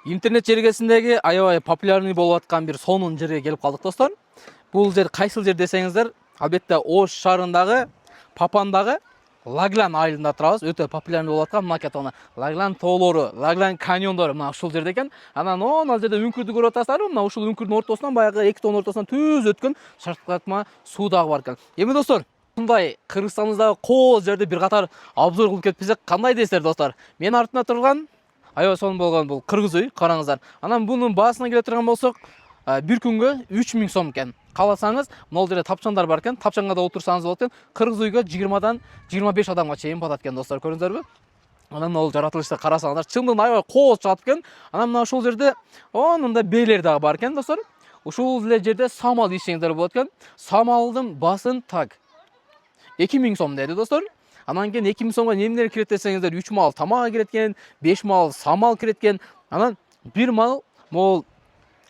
Интернет желегесіндегі аябай популярный болуп аткан бир сонун жерге келип калдык достор. Бул жер кайсыл жер десеңиздер, албетте Ош шаарындагы Папандагы Лаглан айылында турабыз. Өтө популярный болуп аткан макетоны. Лаглан тоолору, Лаглан каньондору мына ушул жерде экен. Анан ал жерде үңкүрдү көрүп атасыздар. Мына ушул үңкүрдүн ортосунан баягы эки тоонун ортосунан түз өткөн шарткатма суу дагы бар экен. Эми достор, мындай Кыргызстандагы кол жерде бир катар обзор кылып кетпесек кандай дейсиздер достор? Мен артында турган аябай сонун болгон бул кыргыз үй, караңыздар. Анан бунун баасына келе турган болсок, бир күнгө 3000 сом экен. Кааласаңыз, могул жерде тапчандар бар экен. Тапчанга да отурсаңыз болот экен. Кыргыз үйгө 20дан 25 адамга чейин батат экен достор, көрдүңүздөрбү? Анан могул жаратылышты карасаңыздар, чындыгында аябай кооз чыгат экен. Анан мына ушул жерде онунда бээлер дагы бар экен достор. Ушул эле жерде самал ичсеңиздер болот экен. Самалдын баасын так 2000 сом деди достор. Анан кийин 2000 сомго эмнелер кирет десеңиздер, 3 мал тамак кирет экен, 5 мал самал кирет экен. Анан 1 мал могул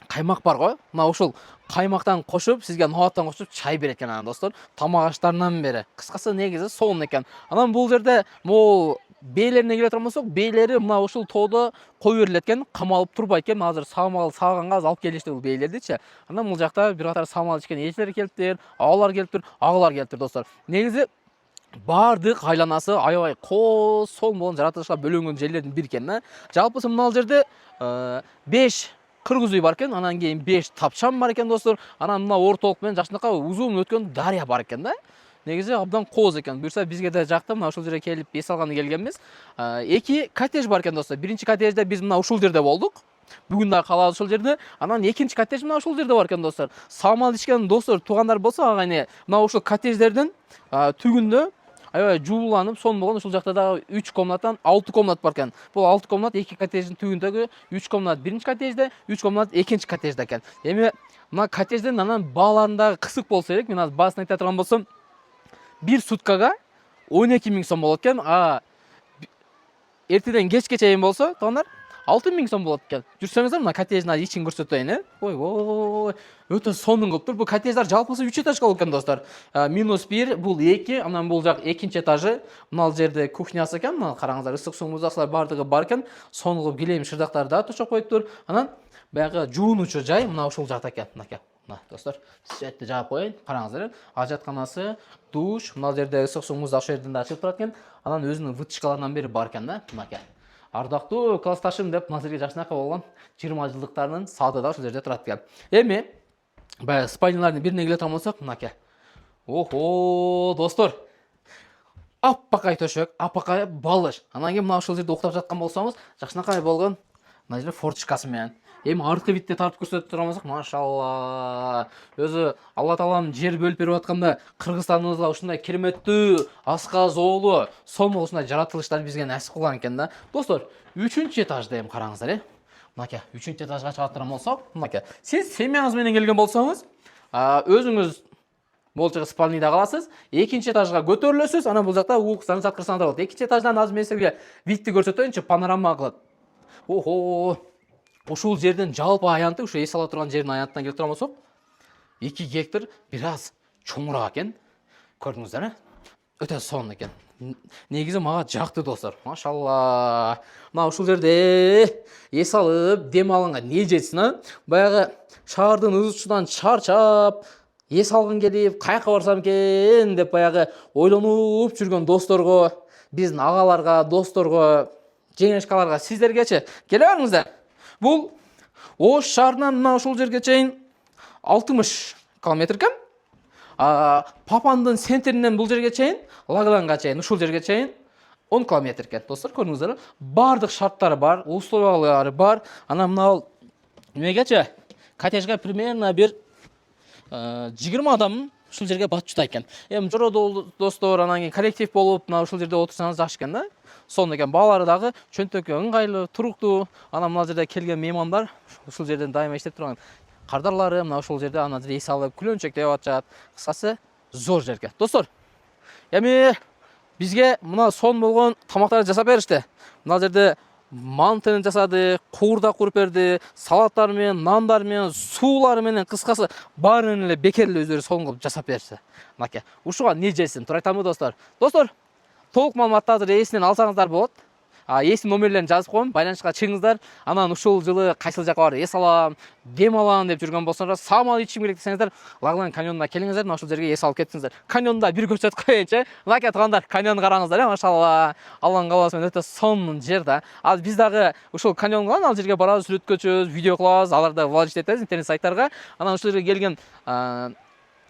каймак бар го. Мына ушул каймактан кошуп, сизге ноаттан кошуп чай берет экен анан достор. Тамак аштарынан бери. Кыскасы негизи сонун экен. Анан бул жерде могул бээлерине келе турган болсок, бээлери мына ушул тоодо кой берилет экен, камалып турбайт экен. Азыр самал сааганга алып келишти бул бээлердичи. Анан бул жакта бир катар самал ичкен эжелер келиптир, агалар келиптир, агалар келиптир достор. Негизи бардык айланасы аябай кооз сонун болгон жаратылышка бөлөнгөн жерлердин бири экен да. Жалпысы мына жерде 5 кыргыз үй бар экен, анан кийин 5 тапчан бар экен достор. Анан мына ортолук менен жакшынакай узун өткөн дарыя бар экен да. Негизи абдан кооз экен. Буюрса бизге да жакты, мына ушул жерге келип эс алганы келгенбиз. 2 коттедж бар экен достор. Биринчи коттеджде биз мына ушул жерде болдук. Бүгүн дагы калабыз ушул жерде. Анан экинчи коттедж мына ушул жерде бар экен достор. Самал ичкен достор, туугандар болсо агайне мына ушул коттедждердин түгүндө аябай жууланып сонун болгон. Ушул жакта дагы 3 комнаттан 6 комнат бар экен. Бул 6 комнат 2 коттедждин түгүндөгү 3 комнат биринчи коттеджде, 3 комнат экинчи коттеджде экен. Эми мына коттедждин анан бааларында дагы кысык болсо керек. Мен азыр баасын айта турган болсом, 1 суткага 12000 сом болот экен. Эртеден кечке чейин болсо, туугандар, 6000 сом болот экен. Жүрсөңүздөр мына коттедждин ичин көрсөтөйүн, Ой, өтө сонун кылыптыр. Бул коттедждар жалпысы 3 этажга болот экен достор. -1 бул 2, анан бул жак экинчи этажы. Мына жерде кухнясы экен. Мына караңыздар, ысык суу муздакчылар бардыгы бар экен. Сонун кылып килем шырдактарды да төшөп коюптур. Анан баягы жуунуучу жай мына ушул жакта экен. Мына достор, светти жаап коеюн. Караңыздар, ажатканасы, душ, мына жерде ысык суу муздак жерден да чыгып турат экен. Анан өзүнүн вытычкаларынан бери бар экен да. Мынакей. Ардактуу классташым деп мына жерге жакшынакай болгон 20 жылдыктардын сааты да ушул жерде турат экен. Эми баягы спальнялардын бирине келе турган болсок, мынакей. Охо, достор. Аппакай төшөк, аппакай балыш. Анан кийин мына ушул жерде уктап жаткан болсоңуз, жакшынакай болгон мына жерде форточкасы менен. Эми аркы битте тартып көрсөтүп турган болсок, машалла. Өзү Алла таалам жер бөлүп берип атканда Кыргызстаныбызга ушундай кереметтүү, аска-зоолуу, сонун ушундай жаратылыштар бизге насип кылган экен да. Достор, 3-этажда эми караңыздар, Мынакей, 3-этажга чыга турган болсок, мынакей. Сиз семьяңыз менен келген болсоңуз, өзүңүз болчу спальныйда каласыз, 2-этажга көтөрүлөсүз, анан бул жакта ууксаңыз жаткырсаңыз болот. 2-этаждан азыр мен сизге видти көрсөтөйүнчү, панорама кылып. Охо. Ушул жерден жалпы аянты, ушу эс ала турган жердин аянтынан келип турган болсок, 2 гектар бир аз чоңураак экен. Көрдүңүздөр, Өтө сонун экен. Негизи мага жакты достор. Машалла. Мына ушул жерде эс алып, дем алганга не жетсин, Баягы шаардын ызычуудан чарчап, эс алгын келип, каяка барсам экен деп баягы ойлонуп жүргөн досторго, биздин агаларга, досторго, жеңешкаларга, сиздергечи келе бериңиздер. Бул Ош шаарынан мына ушул жерге чейин 60 километр экен. Папандын центринен бул жерге чейин, Лагланга чейин, ушул жерге чейин 10 километр экен. Достор, көрдүңүздөр, бардык шарттары бар, условиялары бар. Анан мына немегечи коттеджге примерно бир 20 адам ушул жерге батып жатат экен. Эми жора достор, анан кийин коллектив болуп, мына ушул жерде отурсаңыз жакшы экен да. Сонун экен, баалары дагы чөнтөккө ыңгайлуу, туруктуу. Анан мына жерде келген меймандар ушул жерден дайыма иштеп турган кардарлары мына ушул жерде ана жерде эс алып, күлөнчөк деп атышат. Кыскасы, зор жерге. Достор, эми бизге мына сонун болгон тамактарды жасап беришти. Мына жерде мантыны жасады, куурдак куруп берди, салаттар менен, нандар менен, суулары менен, кыскасы баарын эле бекерли өздөрү сонун кылып жасап беришти. Мынакей. Ушуга не жетсин? Тура айтамбы достор? Достор, толук маалыматты азыр эсинен алсаңыздар болот. эстин номерлерин жазып коем, байланышка чыгыңыздар. Анан ушул жылы кайсыл жака барып эс алам, дем алам деп жүргөн болсоңуздар, самал ичим керек десеңиздер, Лаглан каньонуна келиңиздер, ушул жерге эс алып кеттиңиздер. Каньонда бир көрсөтүп коеюнчу. Мынакей туугандар, каньон караңыздар, машалла. Алланын кааласы менен өтө сонун жер да. Ал биз дагы ушул каньонго ал жерге барабыз, сүрөткө түшөбүз, видео кылабыз, аларда вложить этебиз интернет сайттарга. Анан ушул жерге келген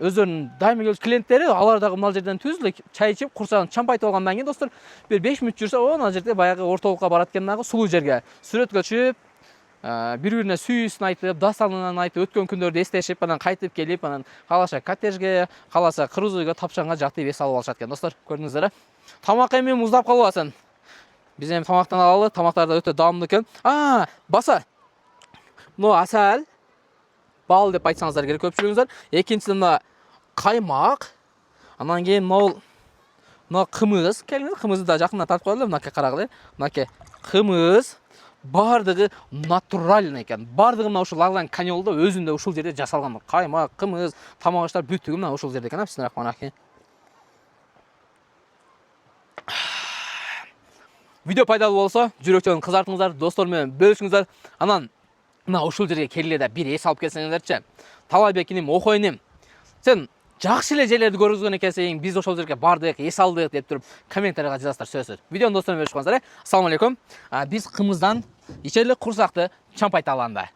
өздөрүнүн дайыма келүүчү клиенттери, алар дагы мына жерден түз эле чай ичип, курсагын чампайтып алгандан кийин достор, бир 5 мүнөт жүрсө, мына жерде баягы ортолукка барат экен дагы сулуу жерге. Сүрөткө түшүп, бири-бирине сүйүүсүн айтып, дастандын айтып, өткөн күндөрдү эстешип, анан кайтып келип, анан кааласа коттеджге, кааласа крузойго, тапчанга жатып эс алып алышат экен достор. Көрдүңүздөр, тамак эми муздап калып атсын. Биз эми тамактан алалы, тамактар да өтө даамдуу экен. Баса. Мына асал, бал деп айтсаңыздар керек көпчүлүгүңүздөр. Экинчиден мына каймак. Анан кийин мына кымыз. Келиңиз, кымызды да жакындан тартып коелу, мынакей карагыла. Мынакей кымыз. Бардыгы натуральный экен. Бардыгы мына ушул Лаглан каньонунда өзүндө ушул жерде жасалган. Каймак, кымыз, тамак аштар бүтүгү мына ушул жерде экен. Бисмиллахиррахманиррахим. Видео пайдалуу болсо, жүрөкчөн кызартыңыздар, достор менен бөлүшүңүздөр. Анан мына ушул жерге келгиле да бир эс алып келсеңиздерчи. Талайбек иним, охой иним. Сен жакшы эле жерлерди көргүзгөн экенсиң, биз ошол жерге бардык, эс алдык деп туруп комментарийга жазасыздар, сөзсүз. Видеону достор менен бөлүшүп коңуздар. Ассаламу алейкум. Биз кымыздан ичелик, курсакты чампайта алганда.